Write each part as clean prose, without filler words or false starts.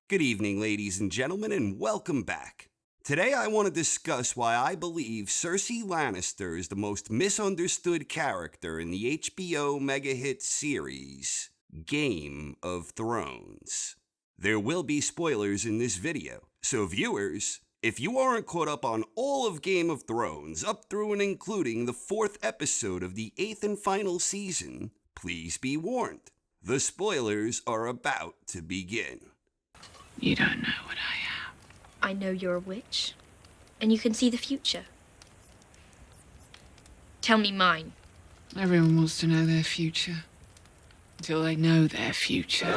Good evening, ladies and gentlemen, and welcome back. Today I want to discuss why I believe Cersei Lannister is the most misunderstood character in the HBO mega hit series, Game of Thrones. There will be spoilers in this video, so viewers, if you aren't caught up on all of Game of Thrones, up through and including the 4th episode of the 8th and final season, please be warned. The spoilers are about to begin. You don't know what I am. I know you're a witch, and you can see the future. Tell me mine. Everyone wants to know their future. Until they know their future.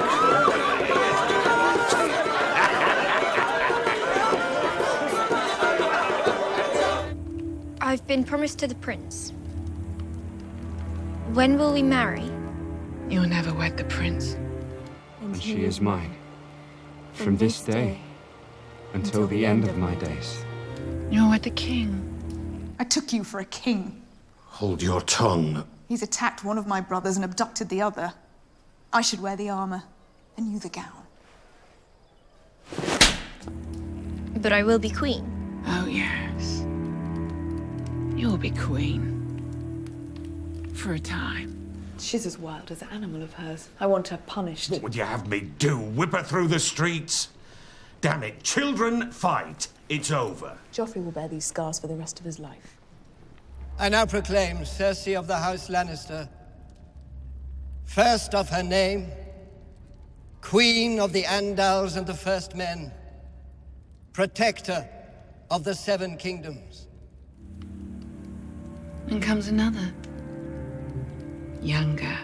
I've been promised to the prince. When will we marry? You'll never wed the prince. And she is mine. From this day until the end of my days. You'll wed the king. I took you for a king. Hold your tongue. He's attacked one of my brothers and abducted the other. I should wear the armor, and you the gown. But I will be queen. Oh, yes. You'll be queen. For a time. She's as wild as an animal of hers. I want her punished. What would you have me do? Whip her through the streets? Damn it, children fight. It's over. Joffrey will bear these scars for the rest of his life. I now proclaim Cersei of the House Lannister, first of her name, Queen of the Andals and the First Men, Protector of the Seven Kingdoms. And comes another. Younger,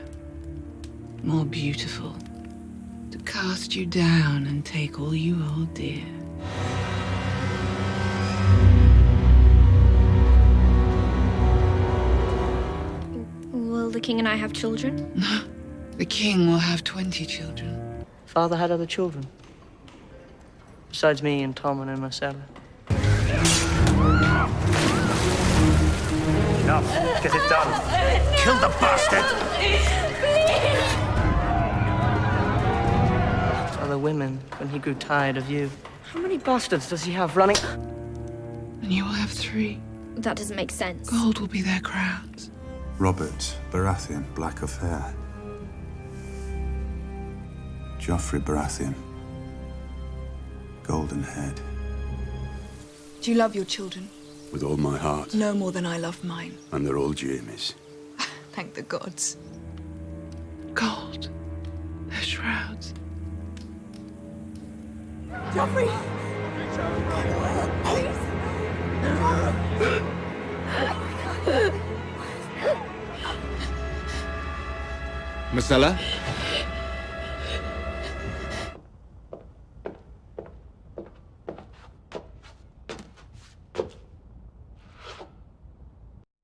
more beautiful, to cast you down and take all you hold dear. Will the king and I have children? No, the king will have 20 children. Father had other children, besides me and Tommen and Marcella. Enough. Get it done. Kill the bastard! Other women, when he grew tired of you. How many bastards does he have running? And you will have 3. That doesn't make sense. Gold will be their crowns. Robert Baratheon, black of hair. Joffrey Baratheon, golden head. Do you love your children? With all my heart. No more than I love mine. And they're all Jaime's. Thank the gods. Gold. Their shrouds. Joffrey! Marcella?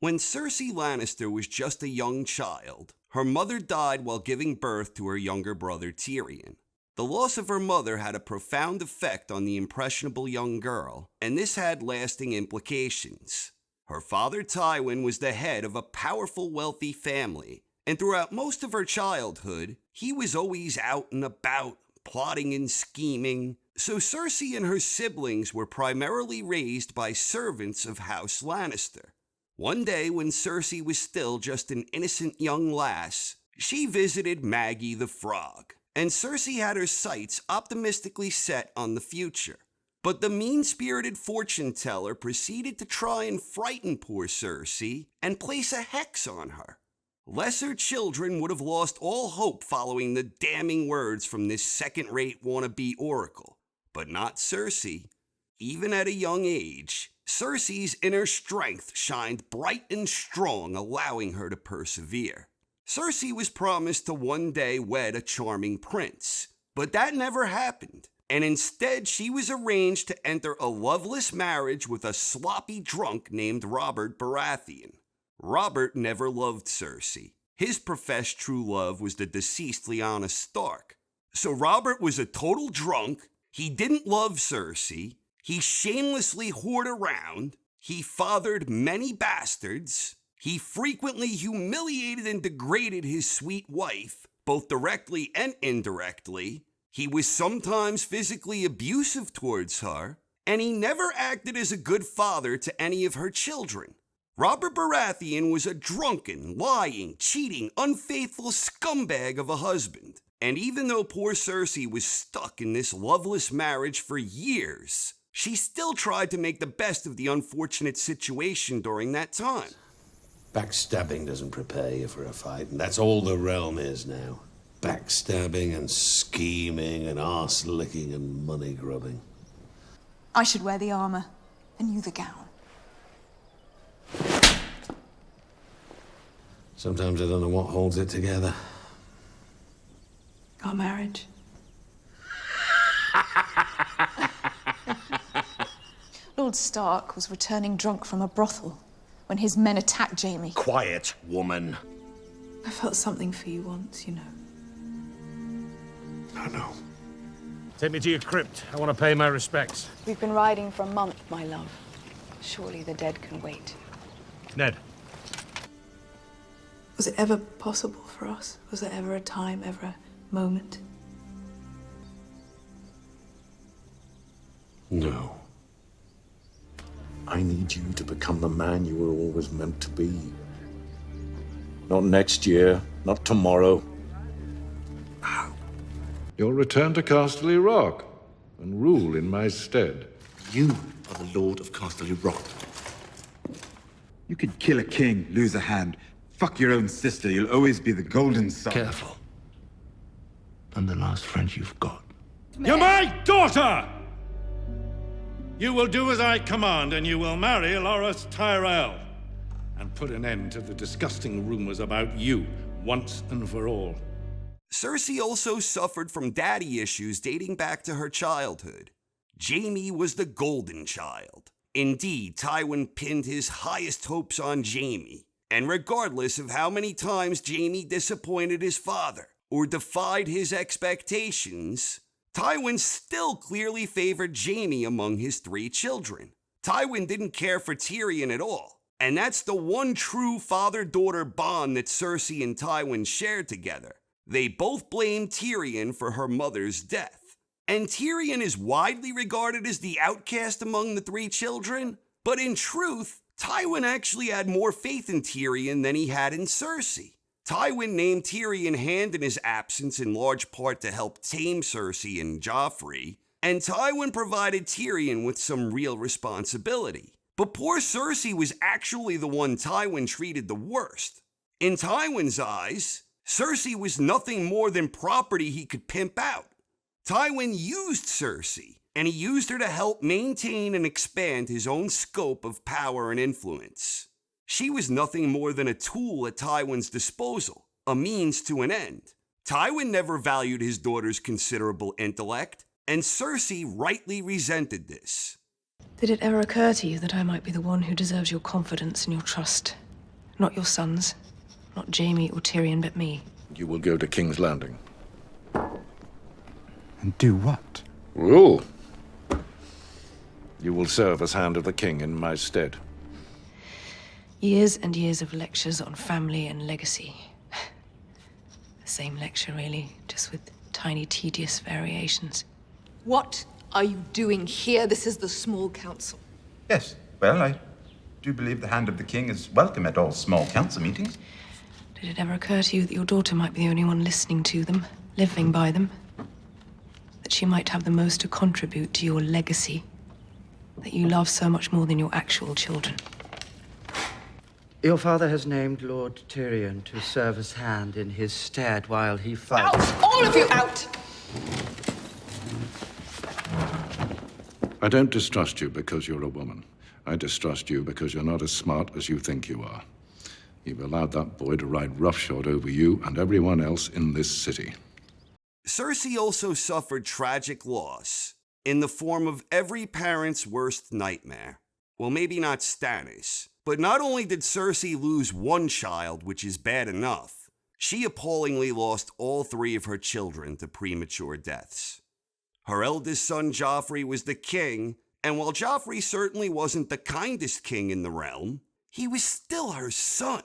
When Cersei Lannister was just a young child, her mother died while giving birth to her younger brother Tyrion. The loss of her mother had a profound effect on the impressionable young girl, and this had lasting implications. Her father Tywin was the head of a powerful, wealthy family, and throughout most of her childhood, he was always out and about, plotting and scheming. So Cersei and her siblings were primarily raised by servants of House Lannister. One day, when Cersei was still just an innocent young lass, she visited Maggie the Frog, and Cersei had her sights optimistically set on the future. But the mean-spirited fortune-teller proceeded to try and frighten poor Cersei and place a hex on her. Lesser children would have lost all hope following the damning words from this second-rate wannabe oracle, but not Cersei. Even at a young age, Cersei's inner strength shined bright and strong, allowing her to persevere. Cersei was promised to one day wed a charming prince, but that never happened, and instead she was arranged to enter a loveless marriage with a sloppy drunk named Robert Baratheon. Robert never loved Cersei. His professed true love was the deceased Lyanna Stark. So Robert was a total drunk, he didn't love Cersei, he shamelessly whored around, he fathered many bastards, he frequently humiliated and degraded his sweet wife, both directly and indirectly. He was sometimes physically abusive towards her, and he never acted as a good father to any of her children. Robert Baratheon was a drunken, lying, cheating, unfaithful scumbag of a husband. And even though poor Cersei was stuck in this loveless marriage for years, she still tried to make the best of the unfortunate situation during that time. Backstabbing doesn't prepare you for a fight, and that's all the realm is now. Backstabbing and scheming and arse-licking and money-grubbing. I should wear the armor, and you the gown. Sometimes I don't know what holds it together. Our marriage. Lord Stark was returning drunk from a brothel when his men attacked Jaime. Quiet, woman. I felt something for you once, you know. I know. Take me to your crypt. I want to pay my respects. We've been riding for a month, my love. Surely the dead can wait. Ned. Was it ever possible for us? Was there ever a time, ever a moment? No. I need you to become the man you were always meant to be. Not next year, not tomorrow. Now. You'll return to Casterly Rock and rule in my stead. You are the Lord of Casterly Rock. You could kill a king, lose a hand, fuck your own sister, you'll always be the golden son. Careful. I'm the last friend you've got. You're my daughter! You will do as I command, and you will marry Loras Tyrell. And put an end to the disgusting rumors about you, once and for all. Cersei also suffered from daddy issues dating back to her childhood. Jaime was the golden child. Indeed, Tywin pinned his highest hopes on Jaime. And regardless of how many times Jaime disappointed his father or defied his expectations, Tywin still clearly favored Jaime among his 3 children. Tywin didn't care for Tyrion at all, and that's the one true father-daughter bond that Cersei and Tywin shared together. They both blamed Tyrion for her mother's death. And Tyrion is widely regarded as the outcast among the 3 children, but in truth, Tywin actually had more faith in Tyrion than he had in Cersei. Tywin named Tyrion hand in his absence in large part to help tame Cersei and Joffrey, and Tywin provided Tyrion with some real responsibility. But poor Cersei was actually the one Tywin treated the worst. In Tywin's eyes, Cersei was nothing more than property he could pimp out. Tywin used Cersei, and he used her to help maintain and expand his own scope of power and influence. She was nothing more than a tool at Tywin's disposal, a means to an end. Tywin never valued his daughter's considerable intellect, and Cersei rightly resented this. Did it ever occur to you that I might be the one who deserves your confidence and your trust? Not your sons, not Jaime or Tyrion, but me. You will go to King's Landing. And do what? Rule. You will serve as Hand of the King in my stead. Years and years of lectures on family and legacy. The same lecture, really, just with tiny, tedious variations. What are you doing here? This is the small council. Yes, well, I do believe the Hand of the King is welcome at all small council meetings. Did it ever occur to you that your daughter might be the only one listening to them, living by them? That she might have the most to contribute to your legacy? That you love so much more than your actual children? Your father has named Lord Tyrion to serve as hand in his stead while he fights. Out! All of you out! I don't distrust you because you're a woman. I distrust you because you're not as smart as you think you are. You've allowed that boy to ride roughshod over you and everyone else in this city. Cersei also suffered tragic loss in the form of every parent's worst nightmare. Well, maybe not Stannis, but not only did Cersei lose one child, which is bad enough, she appallingly lost all 3 of her children to premature deaths. Her eldest son, Joffrey, was the king, and while Joffrey certainly wasn't the kindest king in the realm, he was still her son.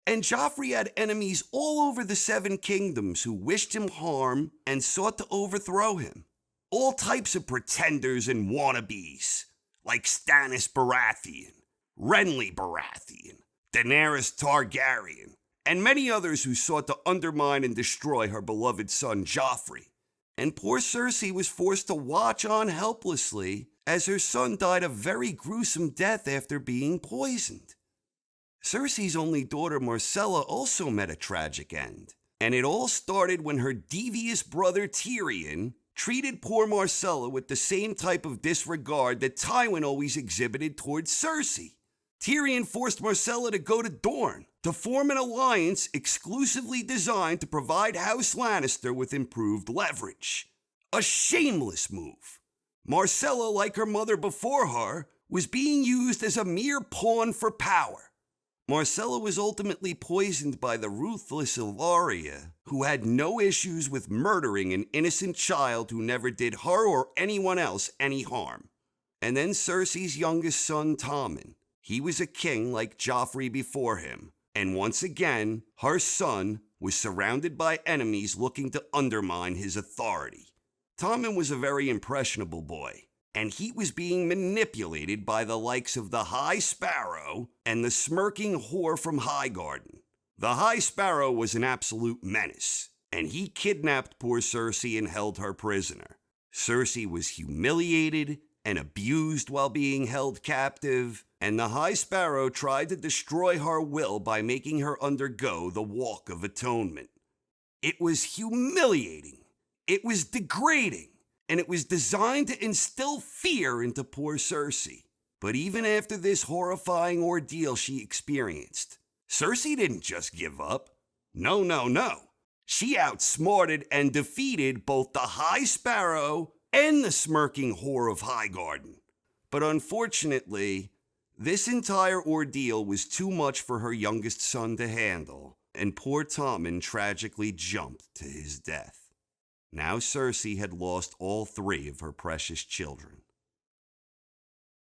And Joffrey had enemies all over the Seven Kingdoms who wished him harm and sought to overthrow him. All types of pretenders and wannabes, like Stannis Baratheon, Renly Baratheon, Daenerys Targaryen, and many others who sought to undermine and destroy her beloved son Joffrey. And poor Cersei was forced to watch on helplessly as her son died a very gruesome death after being poisoned. Cersei's only daughter Myrcella also met a tragic end, and it all started when her devious brother Tyrion treated poor Myrcella with the same type of disregard that Tywin always exhibited towards Cersei. Tyrion forced Myrcella to go to Dorne to form an alliance exclusively designed to provide House Lannister with improved leverage. A shameless move. Myrcella, like her mother before her, was being used as a mere pawn for power. Myrcella was ultimately poisoned by the ruthless Ilaria, who had no issues with murdering an innocent child who never did her or anyone else any harm. And then Cersei's youngest son, Tommen. He was a king like Joffrey before him, and once again, her son was surrounded by enemies looking to undermine his authority. Tommen was a very impressionable boy, and he was being manipulated by the likes of the High Sparrow and the smirking whore from Highgarden. The High Sparrow was an absolute menace, and he kidnapped poor Cersei and held her prisoner. Cersei was humiliated and abused while being held captive, and the High Sparrow tried to destroy her will by making her undergo the Walk of Atonement. It was humiliating, it was degrading, and it was designed to instill fear into poor Cersei. But even after this horrifying ordeal she experienced, Cersei didn't just give up. No. She outsmarted and defeated both the High Sparrow and the smirking whore of Highgarden. But unfortunately, this entire ordeal was too much for her youngest son to handle, and poor Tommen tragically jumped to his death. Now Cersei had lost all three of her precious children.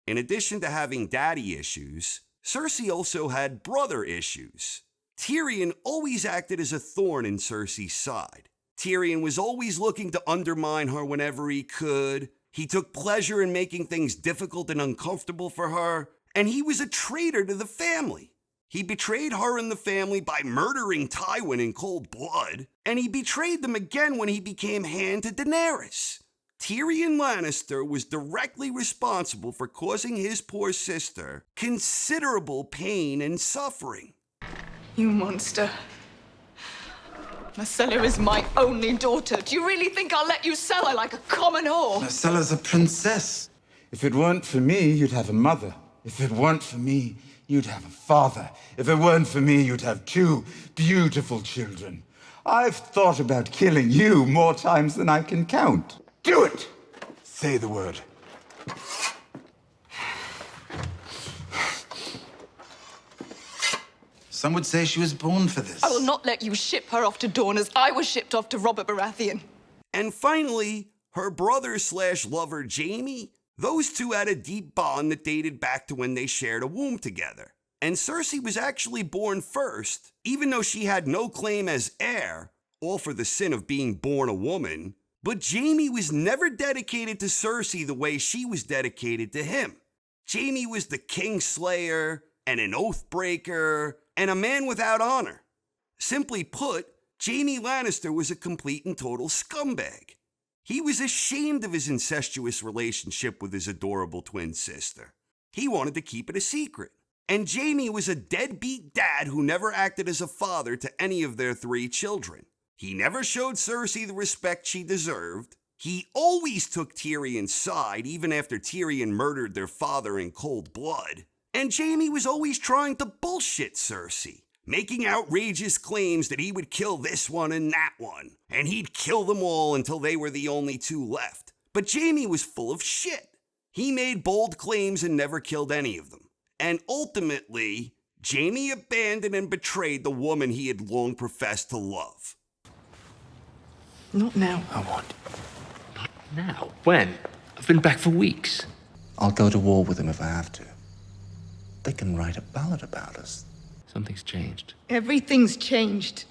In addition to having daddy issues, Cersei also had brother issues. Tyrion always acted as a thorn in Cersei's side. Tyrion was always looking to undermine her whenever he could. He took pleasure in making things difficult and uncomfortable for her, and he was a traitor to the family. He betrayed her and the family by murdering Tywin in cold blood, and he betrayed them again when he became hand to Daenerys. Tyrion Lannister was directly responsible for causing his poor sister considerable pain and suffering. You monster. Myrcella is my only daughter. Do you really think I'll let you sell her like a common whore? Myrcella's a princess. If it weren't for me, you'd have a mother. If it weren't for me, you'd have a father. If it weren't for me, you'd have 2 beautiful children. I've thought about killing you more times than I can count. Do it! Say the word. Some would say she was born for this. I will not let you ship her off to Dorne as I was shipped off to Robert Baratheon. And finally, her brother/lover Jaime. Those two had a deep bond that dated back to when they shared a womb together. And Cersei was actually born first, even though she had no claim as heir, all for the sin of being born a woman. But Jaime was never dedicated to Cersei the way she was dedicated to him. Jaime was the Kingslayer and an oath breaker and a man without honor. Simply put, Jaime Lannister was a complete and total scumbag. He was ashamed of his incestuous relationship with his adorable twin sister. He wanted to keep it a secret. And Jaime was a deadbeat dad who never acted as a father to any of their 3 children. He never showed Cersei the respect she deserved. He always took Tyrion's side, even after Tyrion murdered their father in cold blood. And Jaime was always trying to bullshit Cersei, making outrageous claims that he would kill this one and that one, and he'd kill them all until they were the only 2 left. But Jaime was full of shit. He made bold claims and never killed any of them. And ultimately, Jaime abandoned and betrayed the woman he had long professed to love. Not now. I want. Not now. When? I've been back for weeks. I'll go to war with them if I have to. They can write a ballad about us. Something's changed. Everything's changed.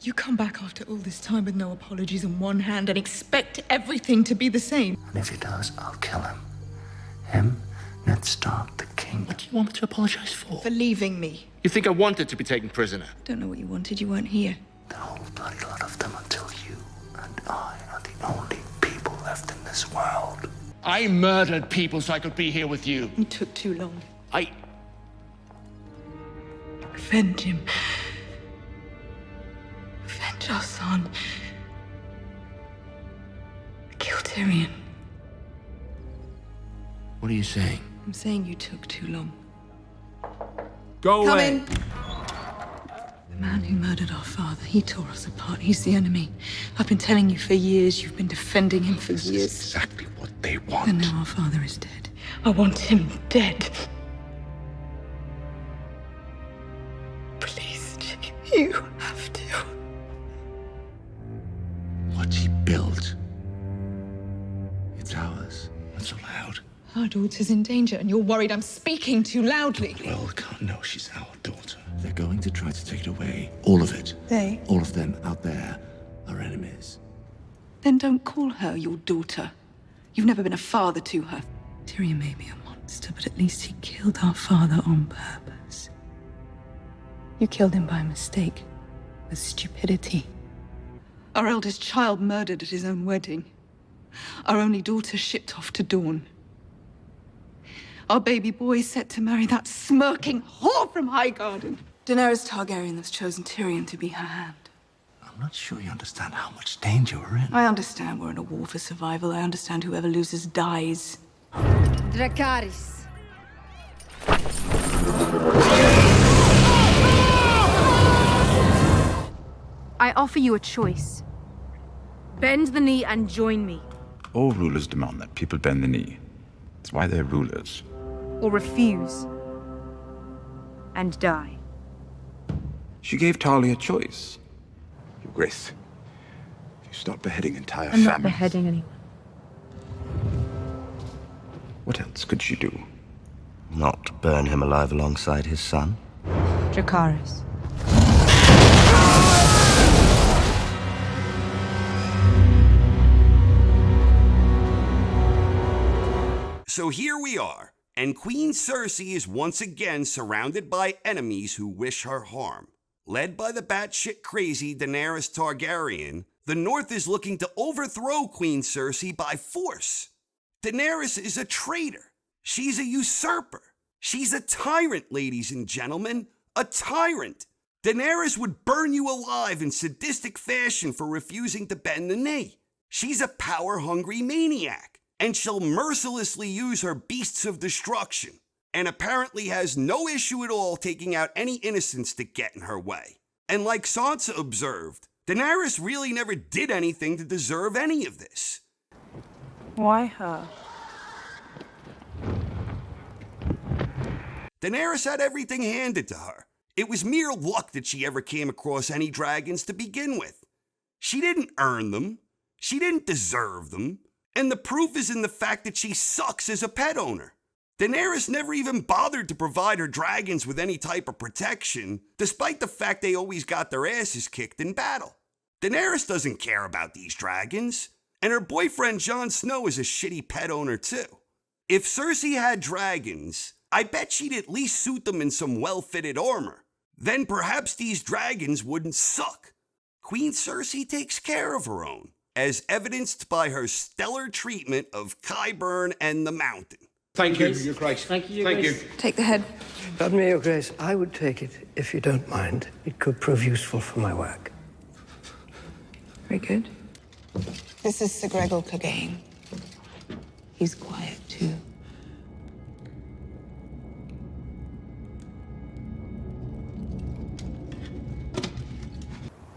You come back after all this time with no apologies on one hand and expect everything to be the same. And if he does, I'll kill him. Him, Ned Stark, the king. What do you want me to apologize for? For leaving me. You think I wanted to be taken prisoner? Don't know what you wanted, you weren't here. The whole bloody lot of them until you and I are the only people left in this world. I murdered people so I could be here with you. You took too long. I... Avenge him. Avenge our son. Kill Tyrion. What are you saying? I'm saying you took too long. Go Come away. in. The man who murdered our father, he tore us apart. He's the enemy. I've been telling you for years. You've been defending him for years. Exactly what they want. And now our father is dead. I want him dead. Please, you have to. What he built. It's ours. That's allowed. Our daughter's in danger, and you're worried I'm speaking too loudly. The world can't know she's our daughter. They're going to try to take it away. All of it. They? All of them out there are enemies. Then don't call her your daughter. You've never been a father to her. Tyrion may be a monster, but at least he killed our father on purpose. You killed him by mistake. With stupidity. Our eldest child murdered at his own wedding. Our only daughter shipped off to Dawn. Our baby boy set to marry that smirking whore from Highgarden. Daenerys Targaryen has chosen Tyrion to be her hand. I'm not sure you understand how much danger we're in. I understand we're in a war for survival. I understand whoever loses dies. Dracarys. I offer you a choice. Bend the knee and join me. All rulers demand that people bend the knee. It's why they're rulers. Or refuse. And die. She gave Tarly a choice. Your Grace, you stop beheading entire I'm families. not beheading anyone. What else could she do? Not burn him alive alongside his son? Dracarys. So here we are, and Queen Cersei is once again surrounded by enemies who wish her harm. Led by the batshit crazy Daenerys Targaryen, the North is looking to overthrow Queen Cersei by force. Daenerys is a traitor. She's a usurper. She's a tyrant, ladies and gentlemen. A tyrant. Daenerys would burn you alive in sadistic fashion for refusing to bend the knee. She's a power-hungry maniac, and she'll mercilessly use her beasts of destruction, and apparently has no issue at all taking out any innocents that get in her way. And like Sansa observed, Daenerys really never did anything to deserve any of this. Why her? Daenerys had everything handed to her. It was mere luck that she ever came across any dragons to begin with. She didn't earn them. She didn't deserve them. And the proof is in the fact that she sucks as a pet owner. Daenerys never even bothered to provide her dragons with any type of protection, despite the fact they always got their asses kicked in battle. Daenerys doesn't care about these dragons, and her boyfriend Jon Snow is a shitty pet owner too. If Cersei had dragons, I bet she'd at least suit them in some well-fitted armor. Then perhaps these dragons wouldn't suck. Queen Cersei takes care of her own, as evidenced by her stellar treatment of Qyburn and the Mountain. Thank you, Your Grace. Thank you, Your Grace. Take the head. Pardon me, Your Grace. I would take it if you don't mind. It could prove useful for my work. Very good. This is Sir Gregor Clegane. He's quiet, too.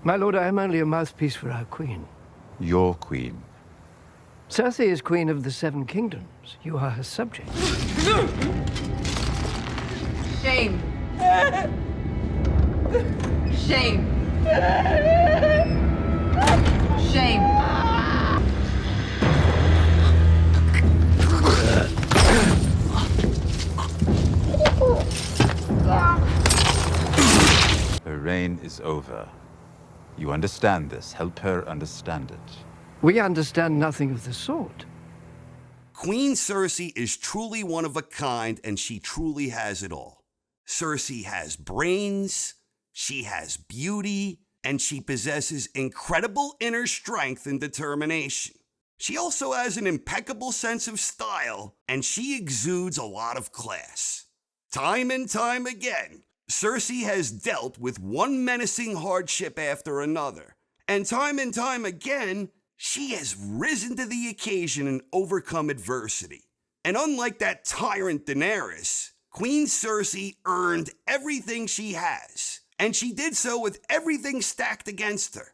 My lord, I am only a mouthpiece for our queen. Your queen. Cersei is queen of the Seven Kingdoms. You are her subject. Shame. Shame. Shame. is over. You understand this. Help her understand it. We understand nothing of the sort. Queen Cersei is truly one of a kind, and she truly has it all. Cersei has brains, she has beauty, and she possesses incredible inner strength and determination. She also has an impeccable sense of style, and she exudes a lot of class. Time and time again, Cersei has dealt with one menacing hardship after another, and time again, she has risen to the occasion and overcome adversity. And unlike that tyrant Daenerys, Queen Cersei earned everything she has, and she did so with everything stacked against her.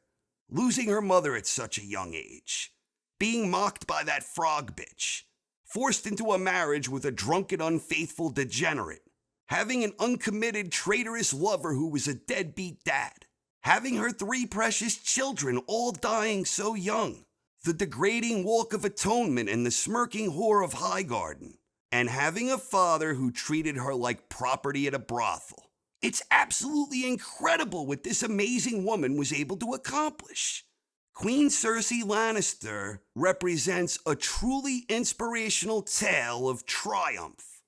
Losing her mother at such a young age, being mocked by that frog bitch, forced into a marriage with a drunken, unfaithful degenerate, having an uncommitted, traitorous lover who was a deadbeat dad, having her 3 precious children all dying so young, the degrading walk of atonement and the smirking whore of Highgarden, and having a father who treated her like property at a brothel. It's absolutely incredible what this amazing woman was able to accomplish. Queen Cersei Lannister represents a truly inspirational tale of triumph.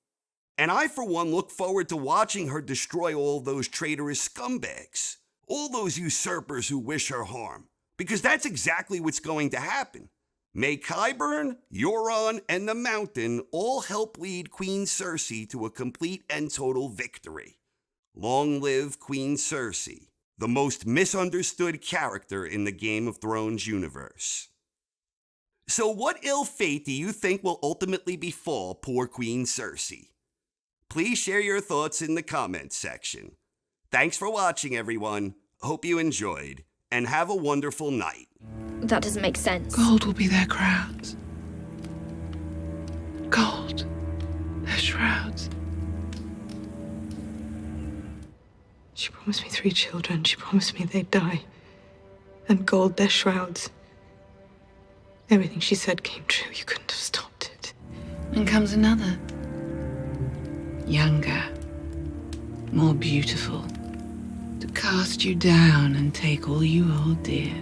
And I, for one, look forward to watching her destroy all those traitorous scumbags, all those usurpers who wish her harm, because that's exactly what's going to happen. May Qyburn, Euron, and the Mountain all help lead Queen Cersei to a complete and total victory. Long live Queen Cersei, the most misunderstood character in the Game of Thrones universe. So what ill fate do you think will ultimately befall poor Queen Cersei? Please share your thoughts in the comments section. Thanks for watching, everyone. Hope you enjoyed, and have a wonderful night. That doesn't make sense. Gold will be their crowns. Gold. Their shrouds. She promised me 3 children. She promised me they'd die. And gold, their shrouds. Everything she said came true. You couldn't have stopped it. Then comes another. Younger. More beautiful. To cast you down and take all you hold dear.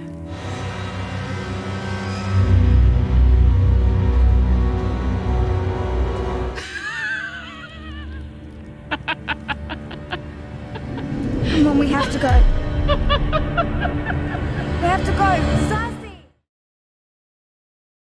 Come on, we have to go. We have to go. Cersei!